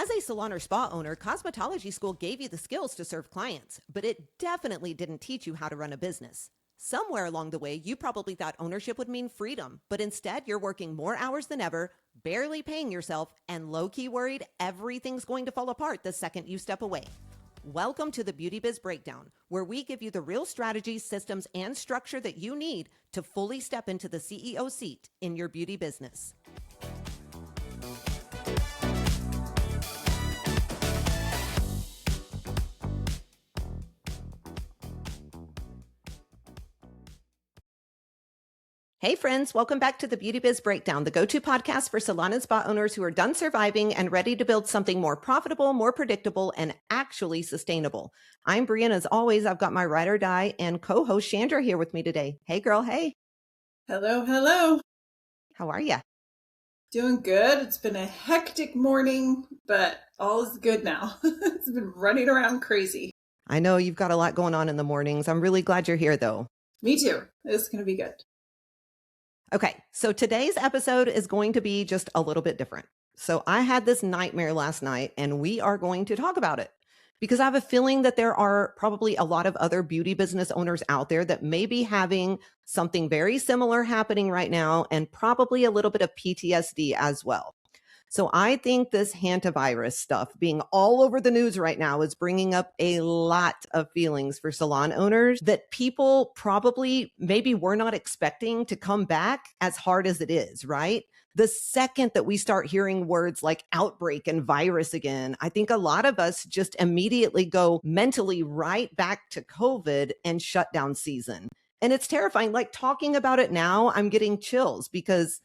As a salon or spa owner, cosmetology school gave you the skills to serve clients, but it definitely didn't teach you how to run a business. Somewhere along the way, you probably thought ownership would mean freedom, but instead you're working more hours than ever, barely paying yourself, and low-key worried everything's going to fall apart the second you step away. Welcome to the Beauty Biz Breakdown, where we give you the real strategies, systems, and structure that you need to fully step into the CEO seat in your beauty business. Hey friends, welcome back to the Beauty Biz Breakdown, the go-to podcast for salon and spa owners who are done surviving and ready to build something more profitable, more predictable, and actually sustainable. I'm Bri, and as always, I've got my ride or die and co-host Chandra here with me today. Hey girl, hey. Hello, hello. How are you? Doing good. It's been a hectic morning, but all is good now. It's been running around crazy. I know you've got a lot going on in the mornings. I'm really glad you're here though. Me too. It's going to be good. Okay, so today's episode is going to be just a little bit different. So I had this nightmare last night and we are going to talk about it because I have a feeling that there are probably a lot of other beauty business owners out there that may be having something very similar happening right now and probably a little bit of PTSD as well. So I think this Hantavirus stuff being all over the news right now is bringing up a lot of feelings for salon owners that people probably maybe were not expecting to come back as hard as it is, right? The second that we start hearing words like outbreak and virus again, I think a lot of us just immediately go mentally right back to COVID and shutdown season. And it's terrifying. Like talking about it now, I'm getting chills because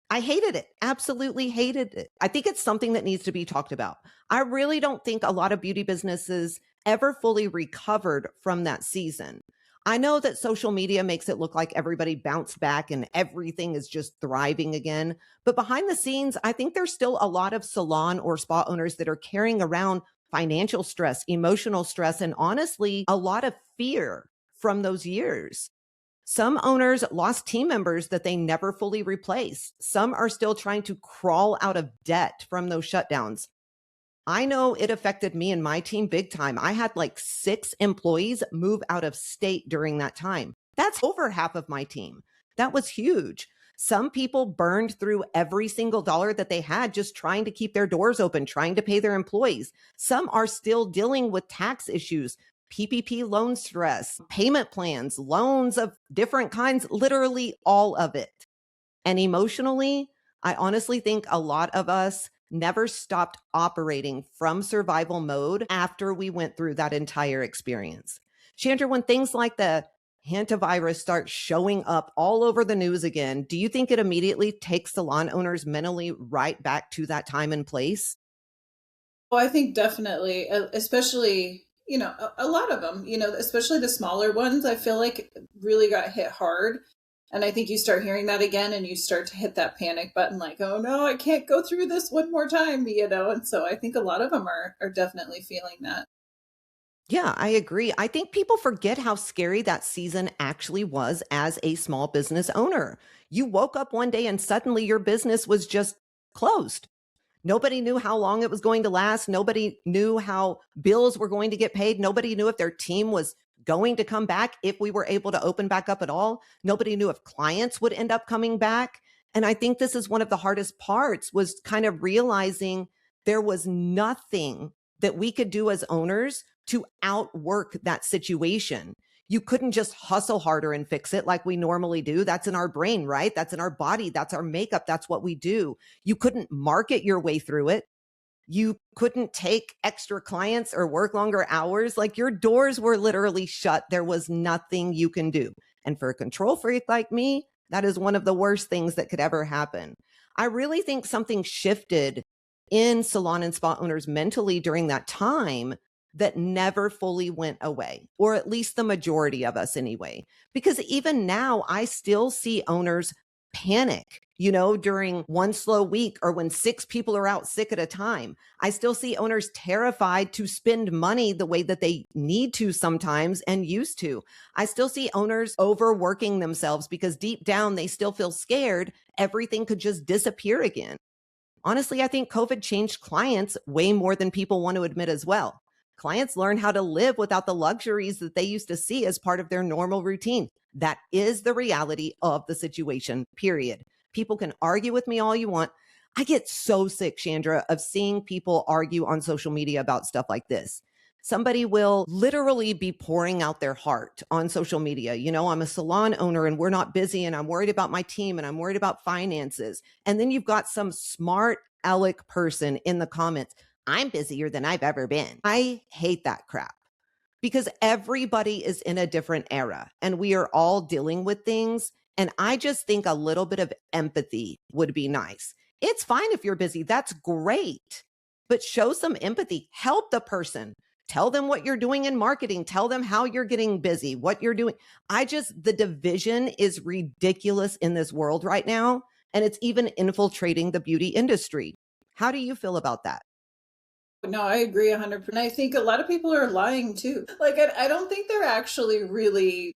I hated it, absolutely hated it. I think it's something that needs to be talked about. I really don't think a lot of beauty businesses ever fully recovered from that season. I know that social media makes it look like everybody bounced back and everything is just thriving again. But behind the scenes, I think there's still a lot of salon or spa owners that are carrying around financial stress, emotional stress, and honestly, a lot of fear from those years. Some owners lost team members that they never fully replaced. Some are still trying to crawl out of debt from those shutdowns. I know it affected me and my team big time. I had like 6 employees move out of state during that time. That's over half of my team. That was huge. Some people burned through every single dollar that they had just trying to keep their doors open, trying to pay their employees. Some are still dealing with tax issues, PPP loan stress, payment plans, loans of different kinds, literally all of it. And emotionally, I honestly think a lot of us never stopped operating from survival mode after we went through that entire experience. Chandra, when things like the hantavirus start showing up all over the news again, do you think it immediately takes salon owners mentally right back to that time and place? Well, I think definitely, especially, a lot of them, especially the smaller ones, I feel like really got hit hard. And I think you start hearing that again and you start to hit that panic button like, oh no, I can't go through this one more time, And so I think a lot of them are definitely feeling that. Yeah, I agree. I think people forget how scary that season actually was as a small business owner. You woke up one day and suddenly your business was just closed. Nobody knew how long it was going to last. Nobody knew how bills were going to get paid. Nobody knew if their team was going to come back, if we were able to open back up at all. Nobody knew if clients would end up coming back. And I think this is one of the hardest parts, was kind of realizing there was nothing that we could do as owners to outwork that situation. You couldn't just hustle harder and fix it like we normally do. That's in our brain, right? That's in our body. That's our makeup. That's what we do. You couldn't market your way through it. You couldn't take extra clients or work longer hours. Like your doors were literally shut. There was nothing you can do. And for a control freak like me, that is one of the worst things that could ever happen. I really think something shifted in salon and spa owners mentally during that time that never fully went away, or at least the majority of us anyway. Because even now, I still see owners panic, during one slow week or when 6 people are out sick at a time. I still see owners terrified to spend money the way that they need to sometimes and used to. I still see owners overworking themselves because deep down they still feel scared everything could just disappear again. Honestly, I think COVID changed clients way more than people want to admit as well. Clients learn how to live without the luxuries that they used to see as part of their normal routine. That is the reality of the situation, period. People can argue with me all you want. I get so sick, Chandra, of seeing people argue on social media about stuff like this. Somebody will literally be pouring out their heart on social media. I'm a salon owner and we're not busy and I'm worried about my team and I'm worried about finances. And then you've got some smart aleck person in the comments. I'm busier than I've ever been. I hate that crap because everybody is in a different era and we are all dealing with things. And I just think a little bit of empathy would be nice. It's fine if you're busy. That's great. But show some empathy. Help the person. Tell them what you're doing in marketing. Tell them how you're getting busy, what you're doing. The division is ridiculous in this world right now. And it's even infiltrating the beauty industry. How do you feel about that? No, I agree 100%. I think a lot of people are lying too. Like, I don't think they're actually really,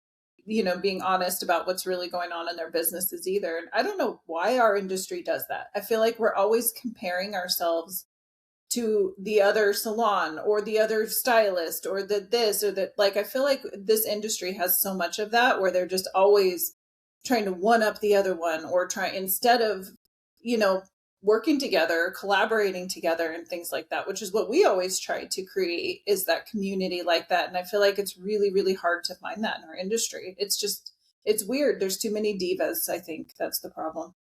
being honest about what's really going on in their businesses either. And I don't know why our industry does that. I feel like we're always comparing ourselves to the other salon or the other stylist or the this or that. Like, I feel like this industry has so much of that where they're just always trying to one up the other one or try instead of, you know, working together, collaborating together and things like that, which is what we always try to create, is that community like that. And I feel like it's really, really hard to find that in our industry. It's weird. There's too many divas. I think that's the problem.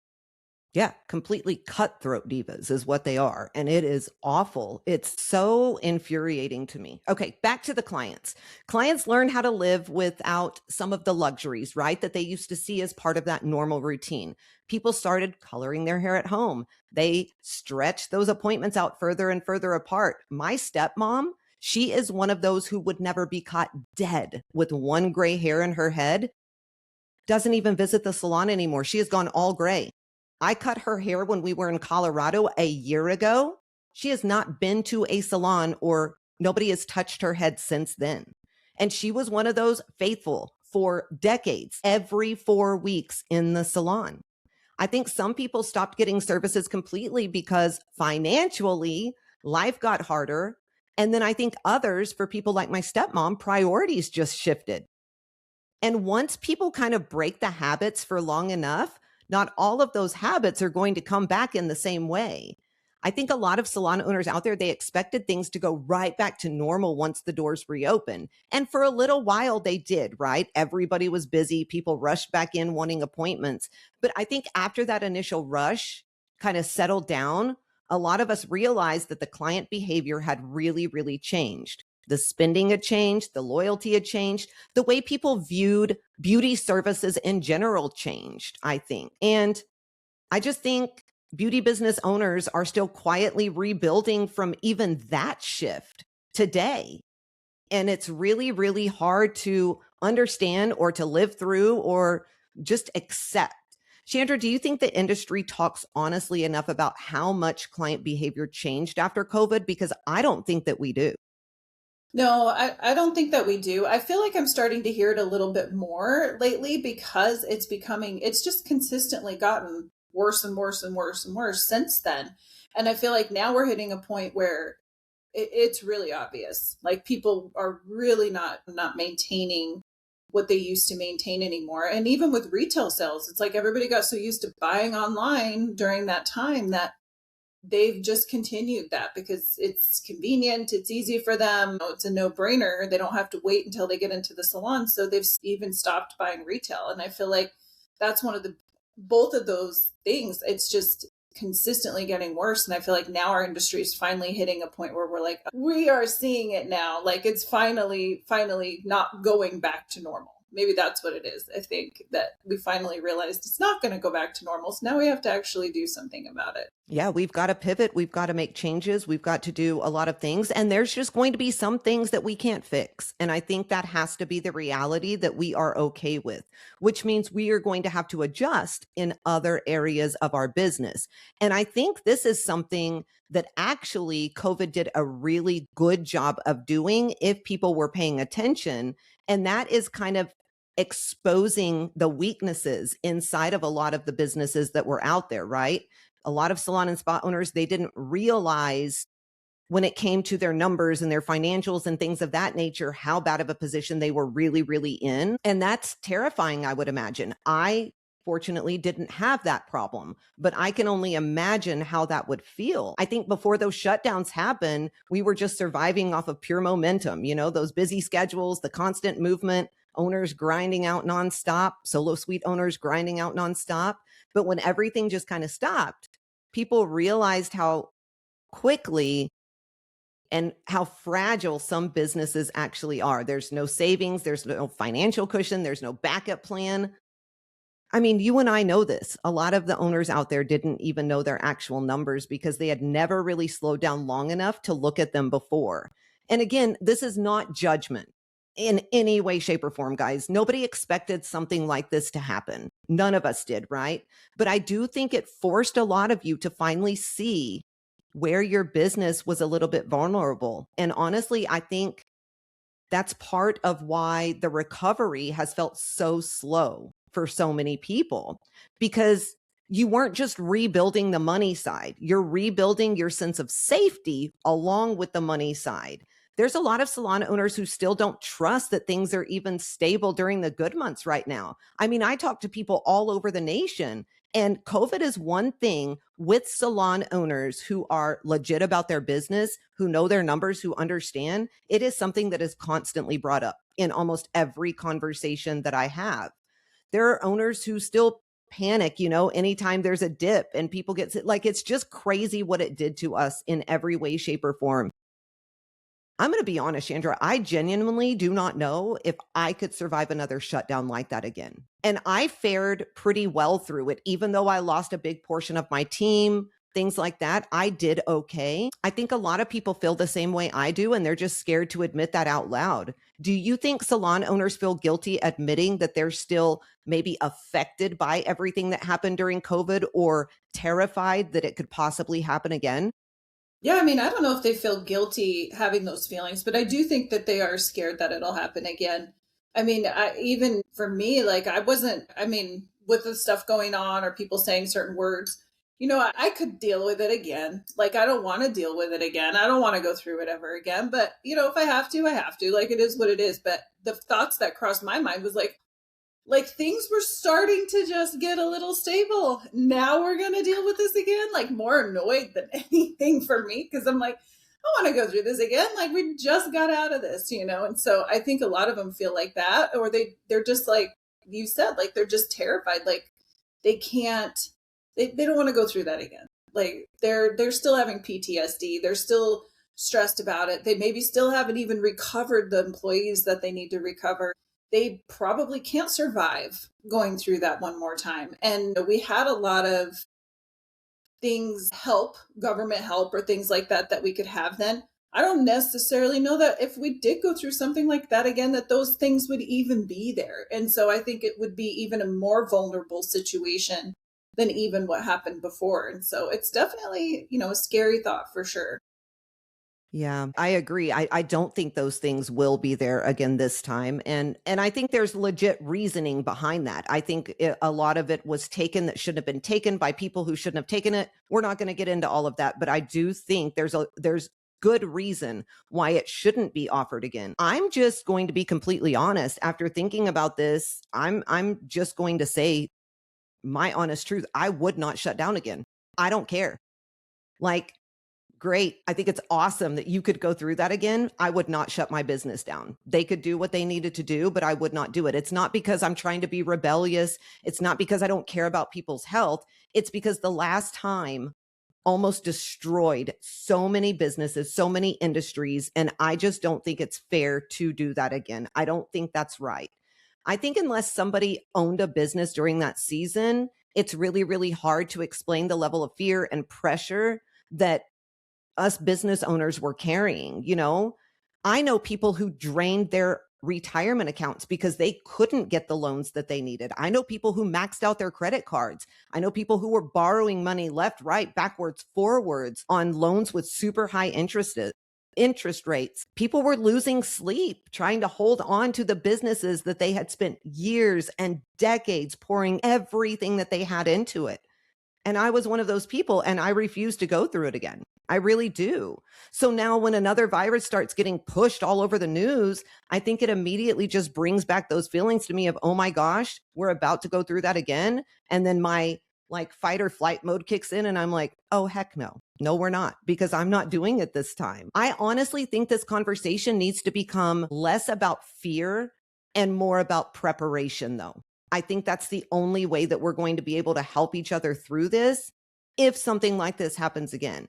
Yeah, completely cutthroat divas is what they are. And it is awful. It's so infuriating to me. Okay, back to the clients. Clients learn how to live without some of the luxuries, right? That they used to see as part of that normal routine. People started coloring their hair at home. They stretched those appointments out further and further apart. My stepmom, she is one of those who would never be caught dead with one gray hair in her head, doesn't even visit the salon anymore. She has gone all gray. I cut her hair when we were in Colorado a year ago. She has not been to a salon or nobody has touched her head since then. And she was one of those faithful for decades, every 4 weeks in the salon. I think some people stopped getting services completely because financially life got harder. And then I think others, for people like my stepmom, priorities just shifted. And once people kind of break the habits for long enough, not all of those habits are going to come back in the same way. I think a lot of salon owners out there, they expected things to go right back to normal once the doors reopen. And for a little while they did, right? Everybody was busy. People rushed back in wanting appointments. But I think after that initial rush kind of settled down, a lot of us realized that the client behavior had really, really changed. The spending had changed, the loyalty had changed, the way people viewed beauty services in general changed, I think. And I just think beauty business owners are still quietly rebuilding from even that shift today. And it's really, really hard to understand or to live through or just accept. Chandra, do you think the industry talks honestly enough about how much client behavior changed after COVID? Because I don't think that we do. No, I don't think that we do. I feel like I'm starting to hear it a little bit more lately because it's just consistently gotten worse and worse and worse and worse since then. And I feel like now we're hitting a point where it's really obvious. Like people are really not maintaining what they used to maintain anymore. And even with retail sales, it's like everybody got so used to buying online during that time that they've just continued that because it's convenient, it's easy for them, it's a no-brainer. They don't have to wait until they get into the salon. So they've even stopped buying retail. And I feel like that's one of the both of those things. It's just consistently getting worse. And I feel like now our industry is finally hitting a point where we're like, we are seeing it now. Like it's finally not going back to normal. Maybe that's what it is. I think that we finally realized it's not going to go back to normal. So now we have to actually do something about it. Yeah, we've got to pivot. We've got to make changes. We've got to do a lot of things. And there's just going to be some things that we can't fix. And I think that has to be the reality that we are okay with, which means we are going to have to adjust in other areas of our business. And I think this is something that actually COVID did a really good job of doing if people were paying attention. And that is kind of exposing the weaknesses inside of a lot of the businesses that were out there, right? A lot of salon and spa owners, they didn't realize when it came to their numbers and their financials and things of that nature, how bad of a position they were really, really in. And that's terrifying, I would imagine. I fortunately didn't have that problem, but I can only imagine how that would feel. I think before those shutdowns happened, we were just surviving off of pure momentum, those busy schedules, the constant movement, owners grinding out nonstop, solo suite owners grinding out nonstop. But when everything just kind of stopped, people realized how quickly and how fragile some businesses actually are. There's no savings, there's no financial cushion, there's no backup plan. I mean, you and I know this. A lot of the owners out there didn't even know their actual numbers because they had never really slowed down long enough to look at them before. And again, this is not judgment in any way, shape, or form, guys. Nobody expected something like this to happen. None of us did, right? But I do think it forced a lot of you to finally see where your business was a little bit vulnerable. And honestly, I think that's part of why the recovery has felt so slow for so many people, because you weren't just rebuilding the money side, you're rebuilding your sense of safety along with the money side. There's a lot of salon owners who still don't trust that things are even stable during the good months right now. I mean, I talk to people all over the nation, and COVID is one thing with salon owners who are legit about their business, who know their numbers, who understand. It is something that is constantly brought up in almost every conversation that I have. There are owners who still panic, anytime there's a dip and people get sick. Like, it's just crazy what it did to us in every way, shape, or form. I'm going to be honest, Chandra, I genuinely do not know if I could survive another shutdown like that again. And I fared pretty well through it, even though I lost a big portion of my team, things like that. I did okay. I think a lot of people feel the same way I do, and they're just scared to admit that out loud. Do you think salon owners feel guilty admitting that they're still maybe affected by everything that happened during COVID, or terrified that it could possibly happen again? Yeah, I mean, I don't know if they feel guilty having those feelings, but I do think that they are scared that it'll happen again. I mean, even for me, like I mean, with the stuff going on or people saying certain words, I could deal with it again. Like, I don't want to deal with it again. I don't want to go through it ever again. But, if I have to, I have to. Like, it is what it is. But the thoughts that crossed my mind was like things were starting to just get a little stable. Now we're going to deal with this again. Like, more annoyed than anything for me, because I'm like, I want to go through this again. Like, we just got out of this, And so I think a lot of them feel like that, or they're just like you said, like they're just terrified. Like, they can't, they don't want to go through that again. Like, they're still having PTSD. They're still stressed about it. They maybe still haven't even recovered the employees that they need to recover. They probably can't survive going through that one more time. And we had a lot of things, government help or things like that we could have then. I don't necessarily know that if we did go through something like that again, that those things would even be there. And so I think it would be even a more vulnerable situation than even what happened before. And so it's definitely, a scary thought for sure. Yeah, I agree. I don't think those things will be there again this time. And I think there's legit reasoning behind that. I think a lot of it was taken that shouldn't have been taken by people who shouldn't have taken it. We're not going to get into all of that, but I do think there's good reason why it shouldn't be offered again. I'm just going to be completely honest. After thinking about this, I'm just going to say my honest truth. I would not shut down again. I don't care. Like, great. I think it's awesome that you could go through that again. I would not shut my business down. They could do what they needed to do, but I would not do it. It's not because I'm trying to be rebellious. It's not because I don't care about people's health. It's because the last time almost destroyed so many businesses, so many industries, and I just don't think it's fair to do that again. I don't think that's right. I think unless somebody owned a business during that season, it's really, really hard to explain the level of fear and pressure that us business owners were carrying. I know people who drained their retirement accounts because they couldn't get the loans that they needed. I know people who maxed out their credit cards. I know people who were borrowing money left, right, backwards, forwards on loans with super high interest rates. People were losing sleep trying to hold on to the businesses that they had spent years and decades pouring everything that they had into it. And I was one of those people, and I refuse to go through it again. I really do. So now when another virus starts getting pushed all over the news, I think it immediately just brings back those feelings to me of, oh my gosh, we're about to go through that again. And then my like fight or flight mode kicks in and I'm like, oh, heck no. No, we're not, because I'm not doing it this time. I honestly think this conversation needs to become less about fear and more about preparation, though. I think that's the only way that we're going to be able to help each other through this if something like this happens again.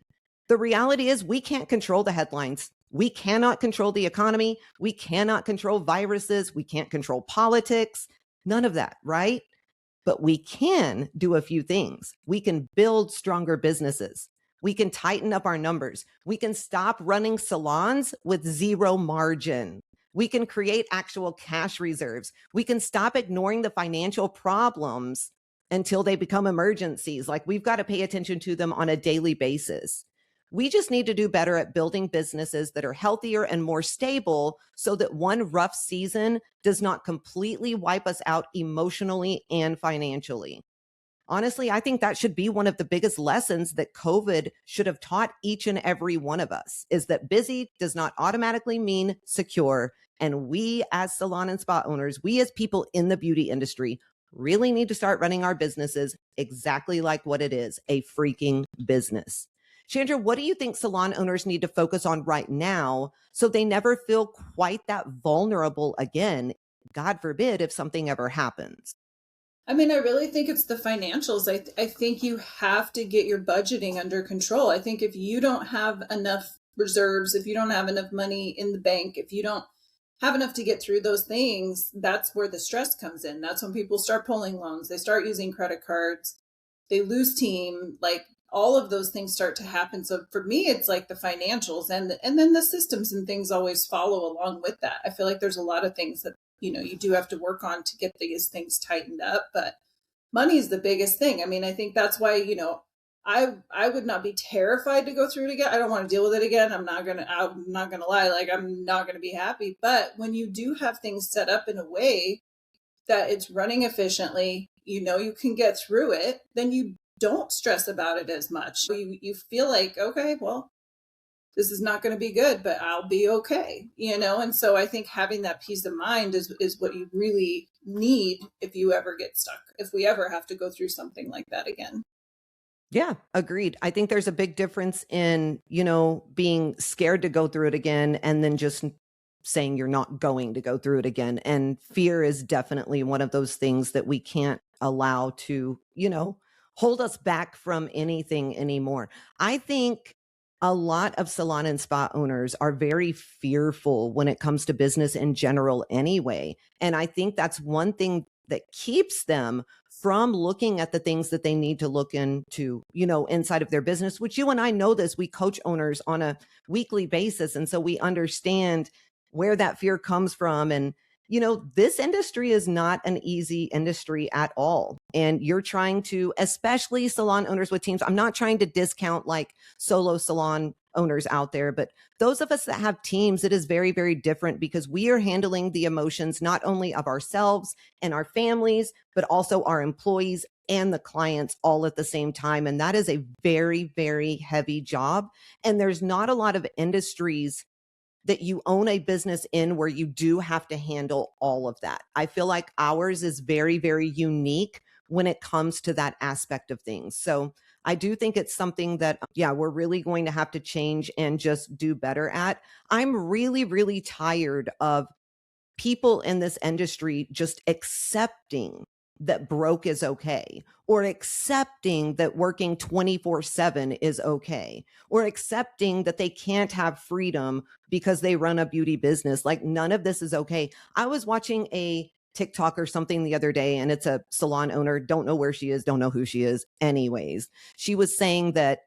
The reality is we can't control the headlines. We cannot control the economy. We cannot control viruses. We can't control politics. None of that, right? But we can do a few things. We can build stronger businesses. We can tighten up our numbers. We can stop running salons with zero margin. We can create actual cash reserves. We can stop ignoring the financial problems until they become emergencies. Like, we've got to pay attention to them on a daily basis. We just need to do better at building businesses that are healthier and more stable so that one rough season does not completely wipe us out emotionally and financially. Honestly, I think that should be one of the biggest lessons that COVID should have taught each and every one of us, is that busy does not automatically mean secure. And we as salon and spa owners, we as people in the beauty industry, really need to start running our businesses exactly like what it is, a freaking business. Chandra, what do you think salon owners need to focus on right now so they never feel quite that vulnerable again? God forbid if something ever happens. I mean, I really think it's the financials. I think you have to get your budgeting under control. I think if you don't have enough reserves, if you don't have enough money in the bank, if you don't have enough to get through those things, that's where the stress comes in. That's when people start pulling loans. They start using credit cards. They lose team. Like, all of those things start to happen. So for me, it's like the financials, and then the systems and things always follow along with that. I feel like there's a lot of things that you do have to work on to get these things tightened up, but money is the biggest thing. I mean, I think that's why, I would not be terrified to go through it again. I don't want to deal with it again. I'm not gonna lie, like, I'm not gonna be happy. But when you do have things set up in a way that it's running efficiently, you can get through it, then you don't stress about it as much. You feel like, okay, well, this is not going to be good, but I'll be okay, And so I think having that peace of mind is what you really need if you ever get stuck, if we ever have to go through something like that again. Yeah, agreed. I think there's a big difference in, being scared to go through it again and then just saying you're not going to go through it again. And fear is definitely one of those things that we can't allow to, hold us back from anything anymore. I think a lot of salon and spa owners are very fearful when it comes to business in general anyway. And I think that's one thing that keeps them from looking at the things that they need to look into, inside of their business, which you and I know this. We coach owners on a weekly basis. And so we understand where that fear comes from. And, this industry is not an easy industry at all. And you're trying to, especially salon owners with teams, I'm not trying to discount like solo salon owners out there, but those of us that have teams, it is very, very different because we are handling the emotions not only of ourselves and our families, but also our employees and the clients all at the same time. And that is a very, very heavy job. And there's not a lot of industries that you own a business in where you do have to handle all of that. I feel like ours is very, very unique when it comes to that aspect of things. So I do think it's something that, we're really going to have to change and just do better at. I'm really, really tired of people in this industry just accepting that broke is okay, or accepting that working 24/7 is okay, or accepting that they can't have freedom because they run a beauty business. Like, none of this is okay. I was watching a TikTok or something the other day, and it's a salon owner. Don't know where she is, don't know who she is. Anyways, she was saying that,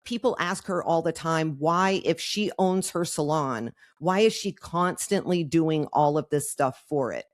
people ask her all the time, why, if she owns her salon, why is she constantly doing all of this stuff for it?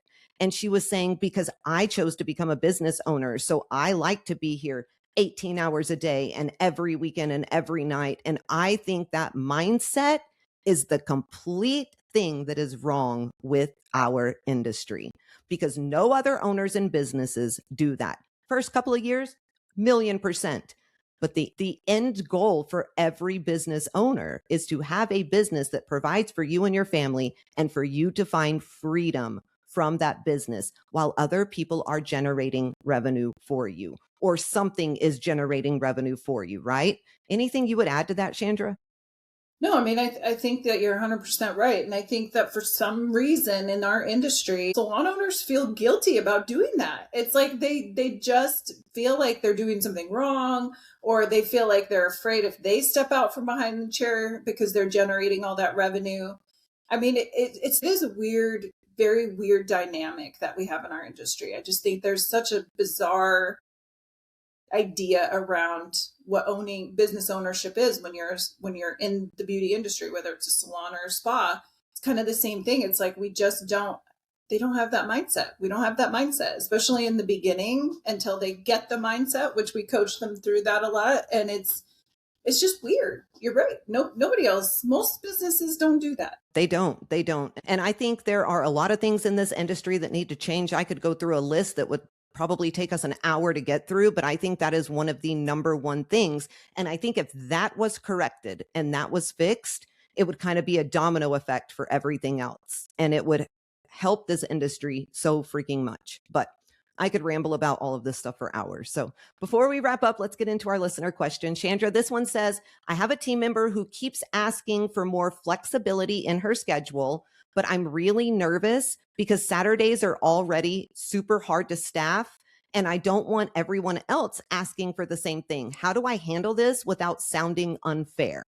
And she was saying, because I chose to become a business owner. So I like to be here 18 hours a day and every weekend and every night. And I think that mindset is the complete thing that is wrong with our industry, because no other owners and businesses do that. First couple of years, 1,000,000%. But the end goal for every business owner is to have a business that provides for you and your family and for you to find freedom from that business while other people are generating revenue for you or something is generating revenue for you, right? Anything you would add to that, Chandra? No, I mean, I think that you're 100% right. And I think that for some reason in our industry, salon owners feel guilty about doing that. It's like they just feel like they're doing something wrong, or they feel like they're afraid if they step out from behind the chair because they're generating all that revenue. I mean, it is a weird, very weird dynamic that we have in our industry. I just think there's such a bizarre idea around what owning business ownership is when you're in the beauty industry, whether it's a salon or a spa. It's kind of the same thing. It's like we just don't they don't have that mindset. We don't have that mindset, especially in the beginning until they get the mindset, which we coach them through that a lot. And it's just weird. You're right. No, nobody else, most businesses don't do that. They don't. They don't. And I think there are a lot of things in this industry that need to change. I could go through a list that would probably take us an hour to get through, but I think that is one of the number one things. And I think if that was corrected and that was fixed, it would kind of be a domino effect for everything else. And it would help this industry so freaking much. But I could ramble about all of this stuff for hours. So before we wrap up, let's get into our listener question. Chandra, this one says, I have a team member who keeps asking for more flexibility in her schedule, but I'm really nervous because Saturdays are already super hard to staff. And I don't want everyone else asking for the same thing. How do I handle this without sounding unfair?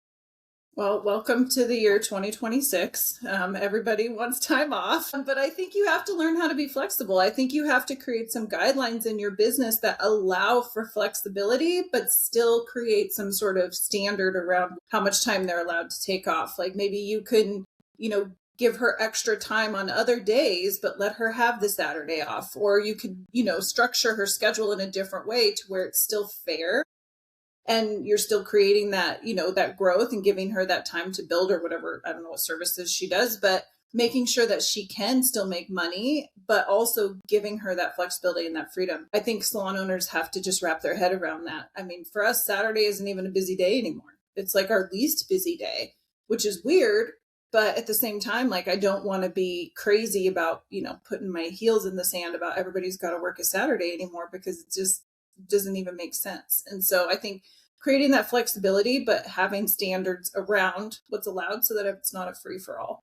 Well, welcome to the year 2026. Everybody wants time off, but I think you have to learn how to be flexible. I think you have to create some guidelines in your business that allow for flexibility, but still create some sort of standard around how much time they're allowed to take off. Like maybe you can, give her extra time on other days, but let her have the Saturday off. Or you could, structure her schedule in a different way to where it's still fair and you're still creating that that growth and giving her that time to build or whatever, I don't know what services she does, but making sure that she can still make money but also giving her that flexibility and that freedom. I think salon owners have to just wrap their head around that. I mean, for us, Saturday isn't even a busy day anymore. It's like our least busy day, which is weird, but at the same time, like, I don't want to be crazy about putting my heels in the sand about everybody's got to work a Saturday anymore, because it just doesn't even make sense. And so I think creating that flexibility, but having standards around what's allowed so that it's not a free for all.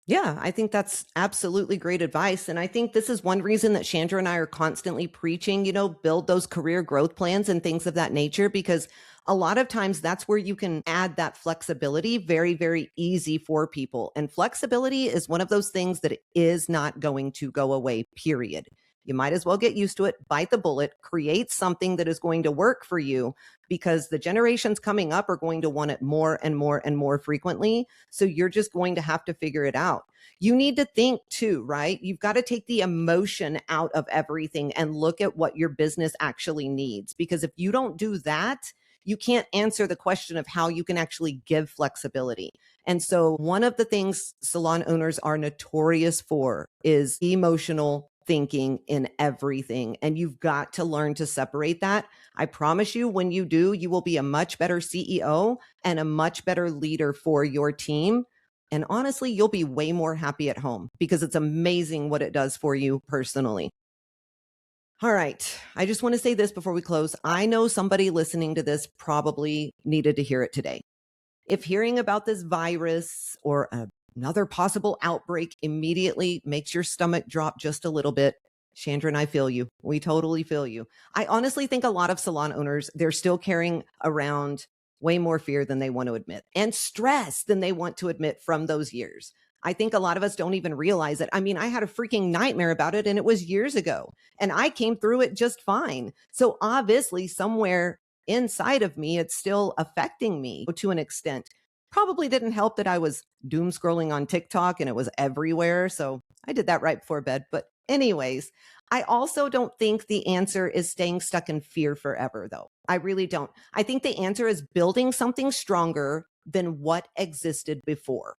Yeah, I think that's absolutely great advice. And I think this is one reason that Chandra and I are constantly preaching, build those career growth plans and things of that nature, because a lot of times that's where you can add that flexibility very, very easy for people. And flexibility is one of those things that is not going to go away, period. You might as well get used to it, bite the bullet, create something that is going to work for you, because the generations coming up are going to want it more and more and more frequently. So you're just going to have to figure it out. You need to think too, right? You've got to take the emotion out of everything and look at what your business actually needs. Because if you don't do that, you can't answer the question of how you can actually give flexibility. And so one of the things salon owners are notorious for is emotional thinking in everything. And you've got to learn to separate that. I promise you, when you do, you will be a much better CEO and a much better leader for your team. And honestly, you'll be way more happy at home, because it's amazing what it does for you personally. All right. I just want to say this before we close. I know somebody listening to this probably needed to hear it today. If hearing about this virus or another possible outbreak immediately makes your stomach drop just a little bit, Chandra and I feel you. We totally feel you. I honestly think a lot of salon owners, they're still carrying around way more fear than they want to admit, and stress than they want to admit from those years. I think a lot of us don't even realize it. I mean, I had a freaking nightmare about it, and it was years ago, and I came through it just fine. So obviously somewhere inside of me, it's still affecting me to an extent. Probably didn't help that I was doom scrolling on TikTok and it was everywhere. So I did that right before bed. But anyways, I also don't think the answer is staying stuck in fear forever, though. I really don't. I think the answer is building something stronger than what existed before.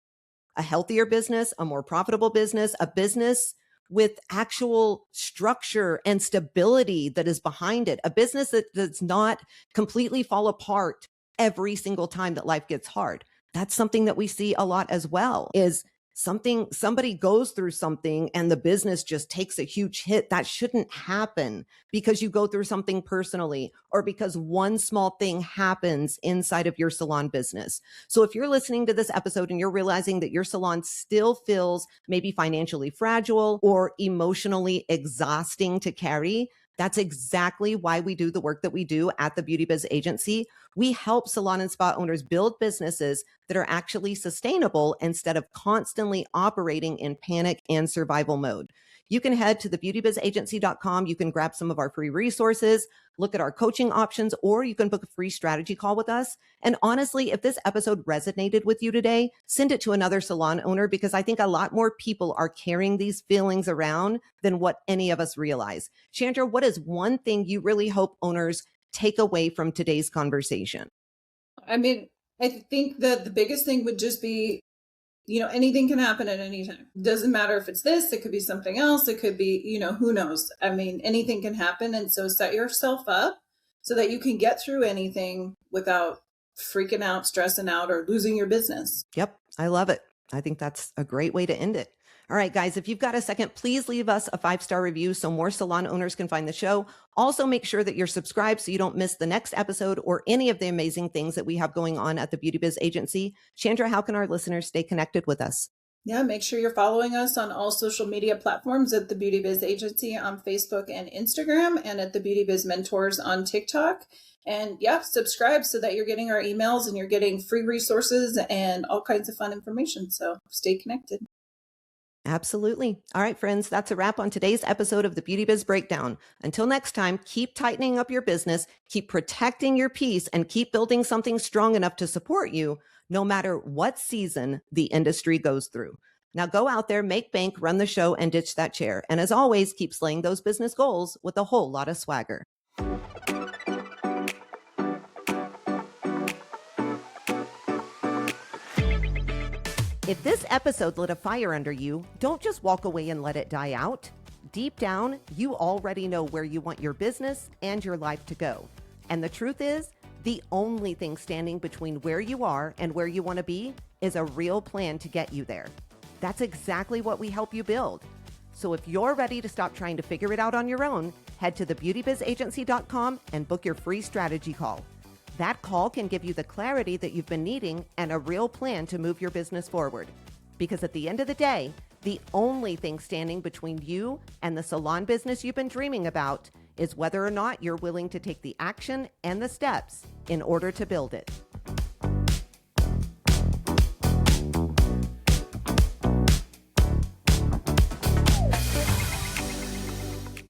A healthier business, a more profitable business, a business with actual structure and stability that is behind it, a business that does not completely fall apart every single time that life gets hard. That's something that we see a lot as well, is somebody goes through something and the business just takes a huge hit. That shouldn't happen because you go through something personally or because one small thing happens inside of your salon business. So if you're listening to this episode and you're realizing that your salon still feels maybe financially fragile or emotionally exhausting to carry, that's exactly why we do the work that we do at the Beauty Biz Agency. We help salon and spa owners build businesses that are actually sustainable instead of constantly operating in panic and survival mode. You can head to thebeautybizagency.com. You can grab some of our free resources, look at our coaching options, or you can book a free strategy call with us. And honestly, if this episode resonated with you today, send it to another salon owner, because I think a lot more people are carrying these feelings around than what any of us realize. Chandra, what is one thing you really hope owners take away from today's conversation? I mean, I think that the biggest thing would just be, anything can happen at any time. Doesn't matter if it's this, it could be something else. It could be, who knows? I mean, anything can happen. And so set yourself up so that you can get through anything without freaking out, stressing out, or losing your business. Yep. I love it. I think that's a great way to end it. All right, guys, if you've got a second, please leave us a 5-star review so more salon owners can find the show. Also, make sure that you're subscribed so you don't miss the next episode or any of the amazing things that we have going on at the Beauty Biz Agency. Chandra, how can our listeners stay connected with us? Yeah, make sure you're following us on all social media platforms at the Beauty Biz Agency on Facebook and Instagram, and at the Beauty Biz Mentors on TikTok. And yeah, subscribe so that you're getting our emails and you're getting free resources and all kinds of fun information. So stay connected. Absolutely. All right, friends, that's a wrap on today's episode of the Beauty Biz Breakdown. Until next time, keep tightening up your business, keep protecting your peace, and keep building something strong enough to support you no matter what season the industry goes through. Now go out there, make bank, run the show, and ditch that chair. And as always, keep slaying those business goals with a whole lot of swagger. If this episode lit a fire under you, don't just walk away and let it die out. Deep down, you already know where you want your business and your life to go. And the truth is, the only thing standing between where you are and where you want to be is a real plan to get you there. That's exactly what we help you build. So if you're ready to stop trying to figure it out on your own, head to thebeautybizagency.com and book your free strategy call. That call can give you the clarity that you've been needing and a real plan to move your business forward. Because at the end of the day, the only thing standing between you and the salon business you've been dreaming about is whether or not you're willing to take the action and the steps in order to build it.